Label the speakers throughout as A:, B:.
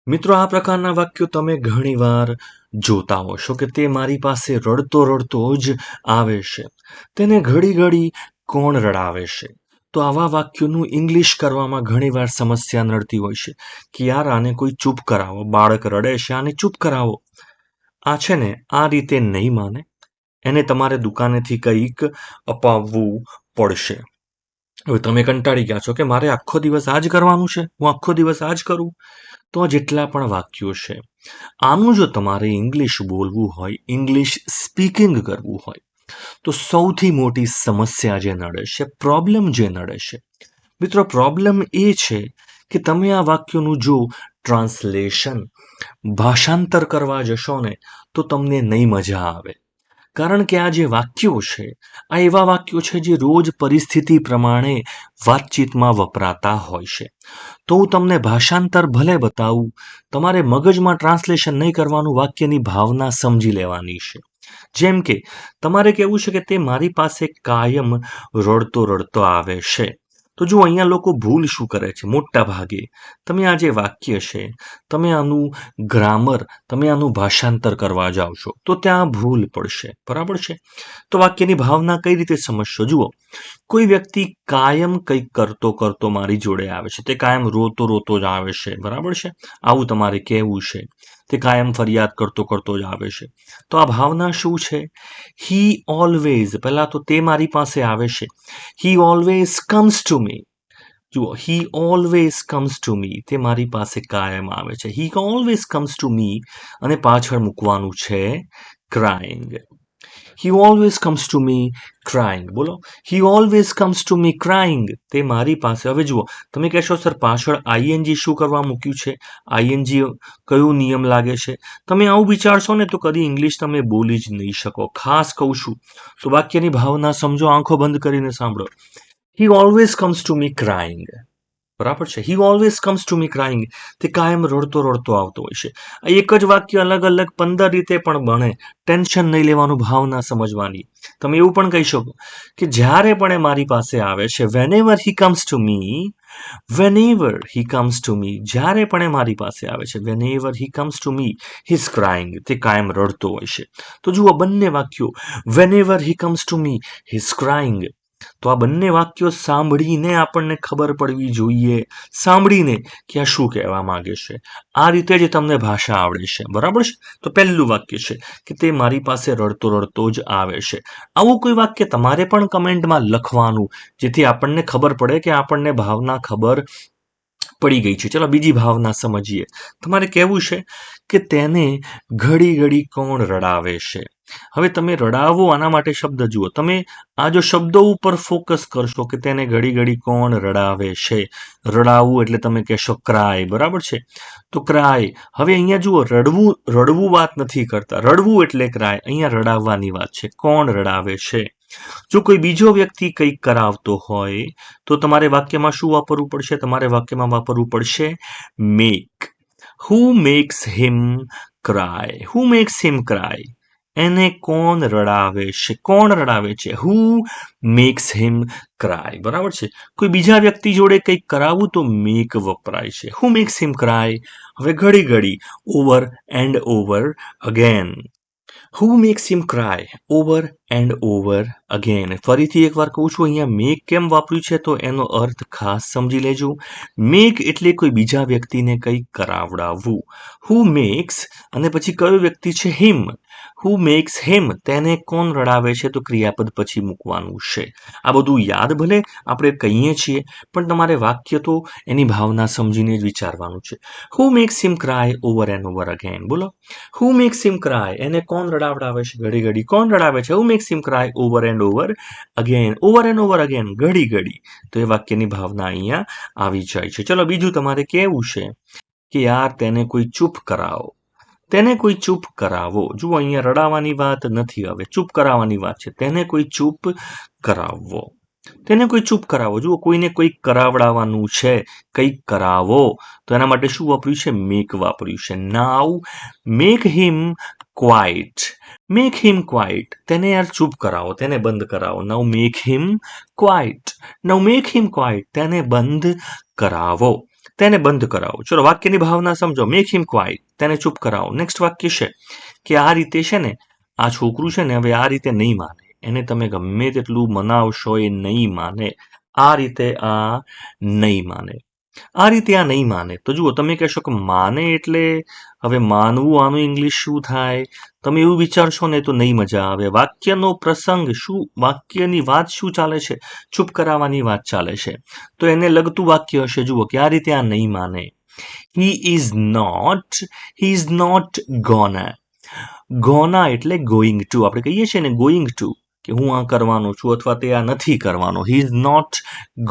A: મિત્રો, આ પ્રકારના વાક્યો તમે ઘણીવાર જોતા હશો કે તે મારી પાસે રડતો રડતો જ આવે છે. તેને ઘડી ઘડી કોણ રડાવે છે? તો આવા વાક્યોનું ઇંગ્લિશ કરવામાં ઘણીવાર સમસ્યા નડતી હોય છે કે યાર આને કોઈ ચૂપ કરાવો, બાળક રડે છે, આને ચૂપ કરાવો. આ છે ને આ રીતે નહીં માને, એને તમારે દુકાનેથી કંઈક અપાવવું પડશે. હવે તમે કંટાળી ગયા છો કે મારે આખો દિવસ આ જ કરવાનું છે, હું આખો દિવસ આ જ કરું. તો આ જેટલા પણ વાક્યો છે, આનું જો તમારે ઇંગ્લિશ બોલવું હોય, ઇંગ્લિશ સ્પીકિંગ કરવું હોય, તો સૌથી મોટી સમસ્યા જે નડે છે, પ્રોબ્લેમ જે નડે છે, મિત્રો, પ્રોબ્લેમ એ છે કે તમે આ વાક્યોનું જો ટ્રાન્સલેશન, ભાષાંતર કરવા જશો ને તો તમને નહીં મજા આવે. કારણ કે આ જે વાક્યો છે, આ એવા વાક્યો છે જે રોજ પરિસ્થિતિ પ્રમાણે વાતચીતમાં વપરાતા હોય છે. તો હું તમને ભાષાંતર ભલે બતાવું, તમારે મગજમાં ટ્રાન્સલેશન નહીં કરવાનું, વાક્યની ભાવના સમજી લેવાની છે. જેમ કે તમારે કહેવું છે કે તે મારી પાસે કાયમ રડતો રડતો આવે છે. તો જો અહીંયા લોકો ભૂલ શું કરે છે? મોટા ભાગે તમે આ જે વાક્ય છે, તમે આનું ગ્રામર, તમે આનું ભાષાંતર કરવા જાઓ છો તો ત્યાં ભૂલ પડશે. બરાબર છે? તો વાક્યની ભાવના કઈ રીતે સમજશો? જુઓ, કોઈ વ્યક્તિ કાયમ કંઈક કરતો કરતો મારી જોડે આવે છે, તે કાયમ રોતો રોતો જ આવે છે. બરાબર છે? આવું તમારે કહેવું છે. તે કાયમ ફરિયાદ કરતો કરતો જ આવે છે. તો આ ભાવના શું છે? હી ઓલવેઝ, પહેલા તો તે મારી પાસે આવે છે. He always comes to me. જુઓ, he always comes to me, તે મારી પાસે કાયમ આવે છે. He always comes to me, અને પાછળ મૂકવાનું છે crying. He always comes to me crying. બોલો, he always comes to me crying, તે મારી પાસે. હવે જુઓ, તમે કહેશો સર પાછળ આઈએનજી શું કરવા મૂક્યું છે? આઈએનજી કયો નિયમ લાગે છે? તમે આવું વિચારશો ને તો કદી ઇંગ્લિશ તમે બોલી જ નહીં શકો. ખાસ કહું છું તો વાક્યની ભાવના સમજો, આંખો બંધ કરીને સાંભળો. હી always comes to me crying. બરાબર છે? He always comes to me crying, તે કાયમ રડતો રડતો આવતો હોય છે. આ એક જ વાક્ય અલગ અલગ 15 રીતે પણ બને. ટેન્શન નહીં લેવાનું, ભાવના સમજવાની. તમે એવું પણ કહી શકો કે જ્યારે પણ એ મારી પાસે આવે છે, વેનેવર હી comes to me, વેનેવર he comes to મી, જ્યારે પણ એ મારી પાસે આવે છે, વેનેવર હી comes to me he is crying, તે કાયમ રડતો હોય છે. તો જુઓ, બંને વાક્યો, વેનેવર હી comes to me he is crying. તો આ બંને વાક્યો સાંભળીને આપણને ખબર પડવી જોઈએ, સાંભળીને કે આ શું કહેવા માંગે છે. આ રીતે જ તમને ભાષા આવડે છે. બરાબર છે? તો પહેલું વાક્ય છે કે તે મારી પાસે રડતો રડતો જ આવે છે. આવું કોઈ વાક્ય તમારે પણ કમેન્ટમાં લખવાનું, જેથી આપણને ખબર પડે કે આપણને ભાવના ખબર પડી ગઈ છે. ચલો બીજી ભાવના સમજીએ. તમારે કહેવું છે કે તેને ઘડી ઘડી કોણ રડાવે છે? હવે તમે રડાવો, આના માટે શબ્દ જુઓ. તમે આ જો શબ્દો ઉપર ફોકસ કરશો કે તેને ઘડી ઘડી કોણ રડાવે છે, રડાવવું એટલે તમે કહેશો ક્રાય. બરાબર છે? તો ક્રાય. હવે અહીંયા જુઓ, રડવું રડવું વાત નથી કરતા. રડવું એટલે ક્રાય. અહીંયા રડાવવાની વાત છે. કોણ રડાવે છે? જો કોઈ બીજો વ્યક્તિ કંઈક કરાવતો હોય તો તમારે વાક્યમાં શું વાપરવું પડશે? તમારે વાક્યમાં વાપરવું પડશે મેક. હુ મેક્સ હિમ ક્રાય? હુ મેક્સ હિમ ક્રાય? એને કોણ રડાવે છે? કોણ રડાવે છે? Who makes him cry. બરાબર છે? કોઈ બીજા વ્યક્તિ જોડે કંઈક કરાવવું તો મેક વપરાય છે. Who makes him cry? હવે ઘડી ઘડી, over and over again. Who makes him cry? Over and over again. ફરીથી એકવાર કહું છું, અહીંયા મેક કેમ વાપર્યું છે તો એનો અર્થ ખાસ સમજી લેજો. મેક એટલે કોઈ બીજા વ્યક્તિને કંઈક કરાવડાવવું. હુ મેક્સ, અને પછી કયો વ્યક્તિ છે? હિમ. હુ મેક્સ હિમ, તેને કોણ રડાવે છે તો ક્રિયાપદ પછી મૂકવાનું છે. આ બધું યાદ ભલે આપણે કહીએ છીએ, પણ તમારે વાક્ય તો એની ભાવના સમજીને જ વિચારવાનું છે. Who makes him cry over and over again. બોલો, હુ મેક્સ હિમ ક્રાય? એને કોણ રડાવડાવે છે? ઘડી ઘડી કોણ રડાવે છે? Who makes him cry over and over again. Over and over again, ઘડી ઘડી. તો એ વાક્યની ભાવના અહીંયા આવી જાય છે. ચલો બીજું તમારે કહેવું છે કે યાર તેને કોઈ ચૂપ કરાવો. તેને કોઈ ચૂપ કરાવો. જુઓ, અહીંયા રડાવવાની વાત નથી, હવે ચૂપ કરાવવાની વાત છે. તેને કોઈ ચૂપ કરાવવો. તેને કોઈ ચૂપ કરાવો. જુઓ, કોઈને કંઈક કરાવડાવવાનું છે, કંઈક કરાવો, તો એના માટે શું વાપર્યું છે? મેક વાપર્યું છે. Now make him quiet. Make him quiet. તેને યાર ચૂપ કરાવો, તેને બંધ કરાવો. Now make him quiet. Now make him quiet. તેને બંધ કરાવો. તેને બંધ કરાવો. ચલો વાક્યની ભાવના સમજો. મેક હિમ ક્વાઇટ, તેને ચૂપ કરાવો. નેક્સ્ટ વાક્ય છે કે આ રીતે છે ને આ છોકરું છે ને હવે આ રીતે નહીં માને, એને તમે ગમે તેટલું મનાવશો એ નહીં માને. આ રીતે આ નહીં માને, આ રીતે આ નહીં માને. તો જુઓ, તમે કહેશો કે માને એટલે હવે માનવું આનું ઇંગ્લિશ શું થાય? તમે એવું વિચારશો ને તો નહીં મજા આવે. વાક્યનો પ્રસંગ શું, વાક્યની વાત શું ચાલે છે? ચૂપ કરાવવાની વાત ચાલે છે. તો એને લગતું વાક્ય હશે. જુઓ કે આ રીતે આ નહીં માને. હી ઇઝ નોટ ગોના. ગોના એટલે ગોઈંગ ટુ. આપણે કહીએ છીએ ને ગોઈંગ ટુ, કે હું આ કરવાનો છું અથવા તે આ નથી કરવાનો. હી is not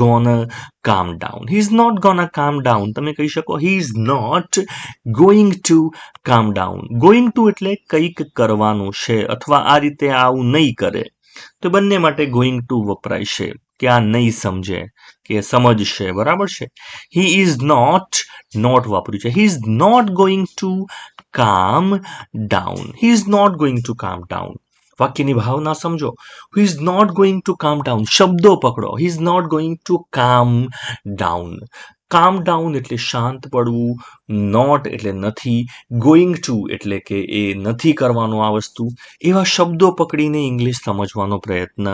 A: gonna calm down. He is not gonna calm down. તમે કહી શકો he is not going to calm down. Going to એટલે કંઈક કરવાનું છે અથવા આ રીતે આવું નહીં કરે. તો બંને માટે ગોઈંગ ટુ વપરાય છે, કે આ નહીં સમજે કે સમજશે. બરાબર છે. હી ઇઝ નોટ વાપર્યું છે. He is not going to calm down. He is not going to calm down. વાક્યની ભાવના સમજો. He is not going to calm down. શબ્દો પકડો. He is not going to calm down. Calm down એટલે શાંત પડવું. નોટ એટલે નથી. ગોઈંગ ટુ એટલે કે એ નથી કરવાનો આ વસ્તુ. એવા શબ્દો પકડીને ઇંગ્લિશ સમજવાનો પ્રયત્ન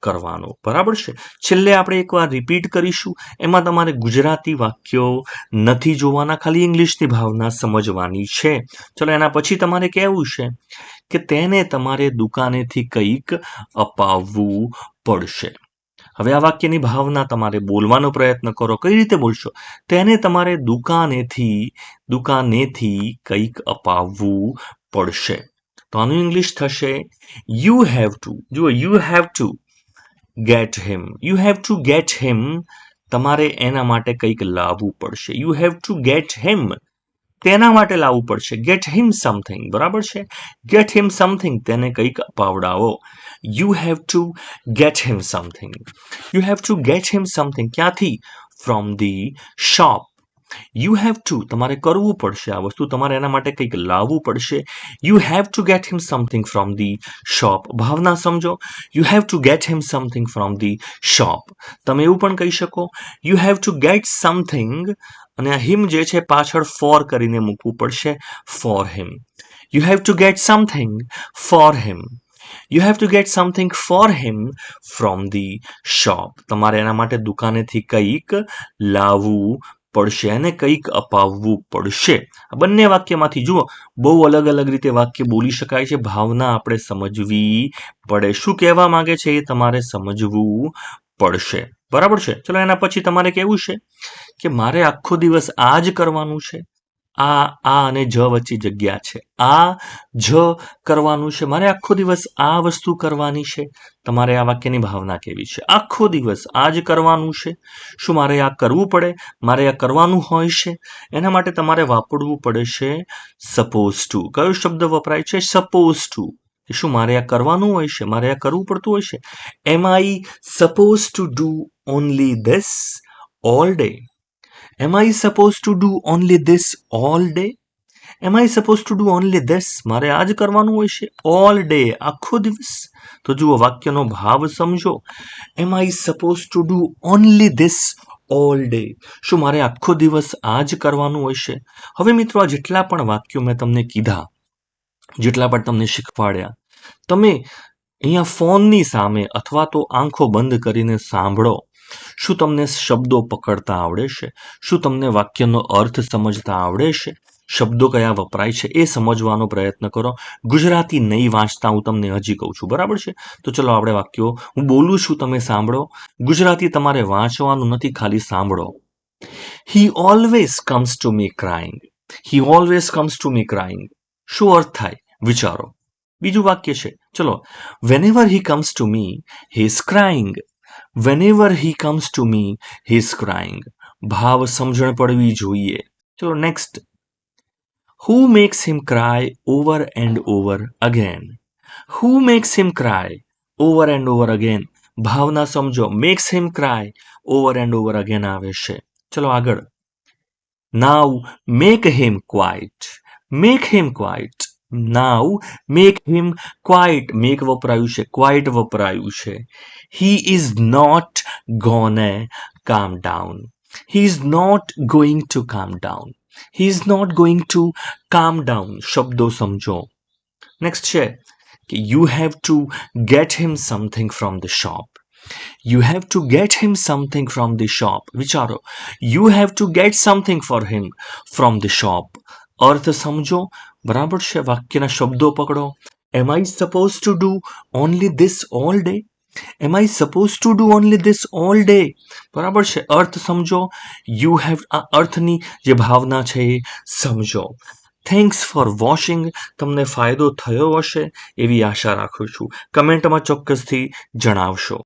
A: કરવાનો. બરાબર છે. છેલ્લે આપણે એકવાર રિપીટ કરીશું. એમાં તમારે ગુજરાતી વાક્યો નથી જોવાના, ખાલી ઇંગ્લિશની ભાવના સમજવાની છે. ચલો, એના પછી તમારે કહેવું છે કે તેને તમારે દુકાનેથી કંઈક અપાવવું પડશે. હવે આ વાક્યની ભાવના તમારે બોલવાનો પ્રયત્ન કરો. કઈ રીતે બોલશો? તેને તમારે દુકાનેથી કંઈક અપાવવું પડશે. તો આનું ઇંગ્લિશ થશે યુ હેવ ટુ. જુઓ, you have to get him. You have to get him. તમારે એના માટે કંઈક લાવવું પડશે. You have to get him. તેના માટે લાવવું પડશે. Get him something. બરાબર છે. ગેટ હિમ સમથિંગ, તેને કંઈક અપાવડાવો. You have to get him something. You have to get him something. ક્યાંથી? From the shop. You have to, તમારે કરવું પડશે આ વસ્તુ, તમારે એના માટે કંઈક લાવવું પડશે. You have to get him something from the shop. ભાવના સમજો. You have to get him something from the shop. તમે એવું પણ કહી શકો you have to get something, અને આ હિમ જે છે પાછળ ફોર કરીને મૂકવું પડશે. For him. You have to get something for him. You have to get something for him from the shop. તમારે એના માટે દુકાનેથી કંઈક લાવવું પડશે, એને કંઈક અપાવવું પડશે. આ બંને વાક્યમાંથી જુઓ, બહુ અલગ અલગ રીતે વાક્ય બોલી શકાય છે. ભાવના આપણે સમજવી પડે. શું કહેવા માંગે છે એ તમારે સમજવું પડશે. બરાબર છે. ચલો, એના પછી તમારે કેવું છે કે મારે આખો દિવસ આ જ કરવાનું છે. આ અને જ વચ્ચે જગ્યા છે. આ જ કરવાનું છે. મારે આખો દિવસ આ વસ્તુ કરવાની છે. તમારે આ વાક્યની ભાવના કેવી છે? આખો દિવસ આ જ કરવાનું છે. શું મારે આ કરવું પડે? મારે આ કરવાનું હોય છે. એના માટે તમારે વાપરવું પડે છે સપોઝ ટુ. કયો શબ્દ વપરાય છે? Suppose two. શું મારે આ કરવાનું હોય છે? મારે આ કરવું પડતું હોય છે. Am I suppose to do only this all day? Am I supposed to do only this all day? Am I supposed to do only this? મારે આ જ કરવાનું હોય છે. all day, આખો દિવસ. તો જુઓ, વાક્યનો ભાવ સમજો. Am I supposed to do only this all day? શું મારે આખો દિવસ આ જ કરવાનું હોય છે? હવે મિત્રો, આ જેટલા પણ વાક્યો મેં તમને કીધા, જેટલા પણ તમને શીખવાડ્યા, તમે અહીંયા ફોનની સામે અથવા તો આંખો બંધ કરીને સાંભળો. શું તમને શબ્દો પકડતા આવડે છે? શું તમને વાક્યનો અર્થ સમજતા આવડે છે? શબ્દો કયા વપરાય છે એ સમજવાનો પ્રયત્ન કરો. ગુજરાતી નહીં વાંચતા હું તમને હજી કહું છું. બરાબર છે. તો ચલો, આપણે વાક્યો હું બોલું છું, તમે સાંભળો. ગુજરાતી તમારે વાંચવાનું નથી, ખાલી સાંભળો. હી always comes to me crying. He always comes to me crying. શું અર્થ થાય વિચારો. બીજું વાક્ય છે, ચલો. વેનેવર હી comes to me he is crying. Whenever he comes to me, he is crying. ભાવ સમજણ પડવી જોઈએ. ચલો, next. Who makes him cry over and over again? Who makes him cry over and over again? ભાવના સમજો. makes him cry over and over again આવે છે. ચલો આગળ. Now make him quiet. Make him quiet. Now make him quiet. make વપરાયું છે, quiet વપરાયું છે. He is not gonna calm down. He is not going to calm down. He is not going to calm down. શબ્દો સમજો. Next છે કે you have to get him something from the shop. You have to get him something from the shop. વિચારો, you have to get something for him from the shop. અર્થ સમજો, બરાબર છે? વાક્યના શબ્દો પકડો. Am I supposed to do only this all day? Am I supposed to do only this all day? બરાબર છે? અર્થ સમજો. You have આ અર્થની જે ભાવના છે એ સમજો. થેન્ક્સ ફોર વોશિંગ તમને ફાયદો થયો હશે એવી આશા રાખું છું. કમેન્ટમાં ચોક્કસથી જણાવશો.